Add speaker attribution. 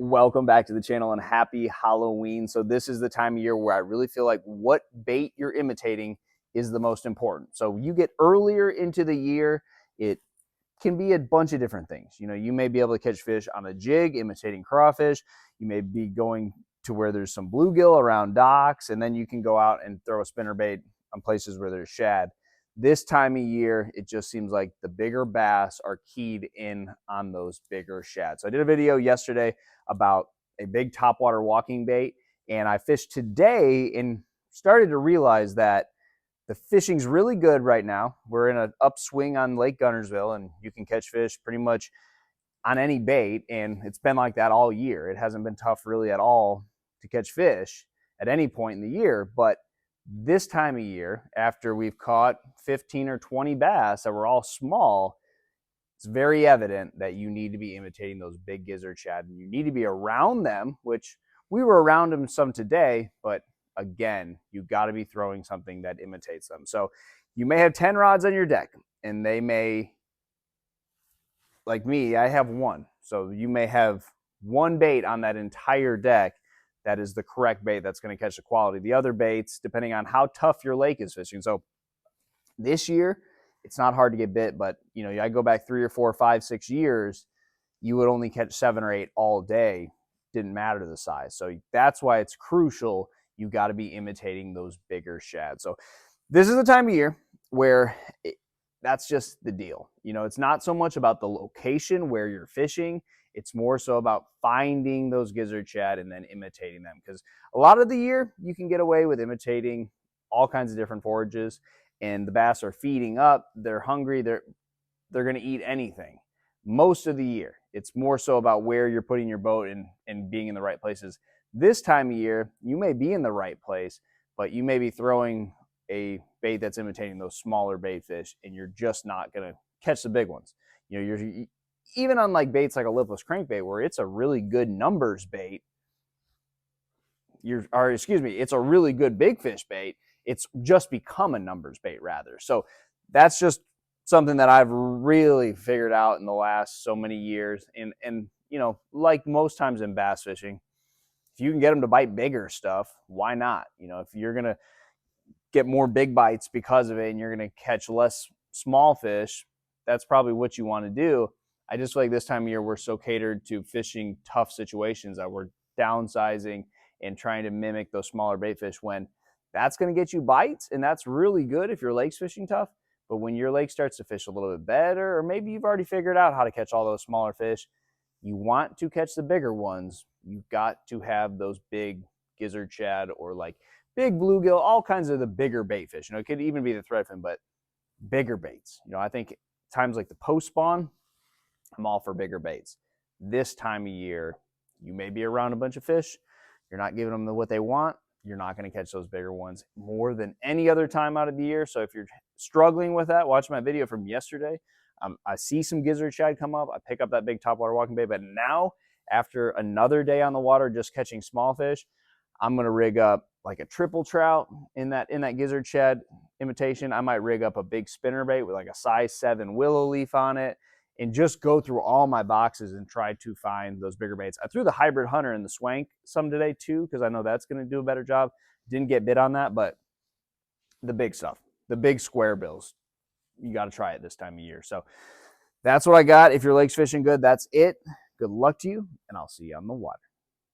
Speaker 1: Welcome back to the channel and happy Halloween. So this is the time of year where I really feel like what bait you're imitating is the most important. So you get earlier into the year, it can be a bunch of different things. You know, you may be able to catch fish on a jig imitating crawfish. You may be going to where there's some bluegill around docks, and then you can go out and throw a spinnerbait on places where there's shad. This time of year, it just seems like the bigger bass are keyed in on those bigger shad. So I did a video yesterday about a big topwater walking bait, and I fished today and started to realize that the fishing's really good right now. We're in an upswing on Lake Guntersville, and you can catch fish pretty much on any bait, and it's been like that all year. It hasn't been tough really at all to catch fish at any point in the year, but this time of year, after we've caught 15 or 20 bass that were all small, it's very evident that you need to be imitating those big gizzard shad, and you need to be around them, which we were around them some today, but again, you've got to be throwing something that imitates them. So you may have 10 rods on your deck, and they may, like me, I have one. So you may have one bait on that entire deck that is the correct bait that's going to catch the quality. The other baits, depending on how tough your lake is fishing. So this year, it's not hard to get bit, but you know, I go back 3 or 4 or 5, 6 years, you would only catch 7 or 8 all day. Didn't matter the size. So that's why it's crucial. You got to be imitating those bigger shad. So this is the time of year where that's just the deal. You know, it's not so much about the location where you're fishing. It's more so about finding those gizzard shad and then imitating them. Because a lot of the year, you can get away with imitating all kinds of different forages, and the bass are feeding up. They're hungry. They're going to eat anything. Most of the year, it's more so about where you're putting your boat and being in the right places. This time of year, you may be in the right place, but you may be throwing a bait that's imitating those smaller bait fish, and you're just not going to catch the big ones. You know, you're even on like baits like a lipless crankbait, where it's a really good numbers bait. It's a really good big fish bait. It's just become a numbers bait rather. So that's just something that I've really figured out in the last so many years. And you know, like most times in bass fishing, if you can get them to bite bigger stuff, why not? You know, if you're going to get more big bites because of it and you're going to catch less small fish, that's probably what you want to do. I just feel like this time of year, we're so catered to fishing tough situations that we're downsizing and trying to mimic those smaller bait fish, when that's going to get you bites, and that's really good if your lake's fishing tough. But when your lake starts to fish a little bit better, or maybe you've already figured out how to catch all those smaller fish, you want to catch the bigger ones, you've got to have those big gizzard shad or like big bluegill, all kinds of the bigger bait fish. You know, it could even be the threadfin, but bigger baits. You know, I think times like the post spawn, I'm all for bigger baits. This time of year, you may be around a bunch of fish. You're not giving them what they want. You're not going to catch those bigger ones more than any other time out of the year. So if you're struggling with that, watch my video from yesterday. I see some gizzard shad come up. I pick up that big topwater walking bait. But now, after another day on the water just catching small fish, I'm going to rig up like a triple trout in that gizzard shad imitation. I might rig up a big spinnerbait with like a size 7 willow leaf on it, and just go through all my boxes and try to find those bigger baits. I threw the hybrid hunter and the swank some today too, because I know that's going to do a better job. Didn't get bit on that, but the big stuff, the big square bills, you got to try it this time of year. So that's what I got. If your lake's fishing good, that's it. Good luck to you, and I'll see you on the water.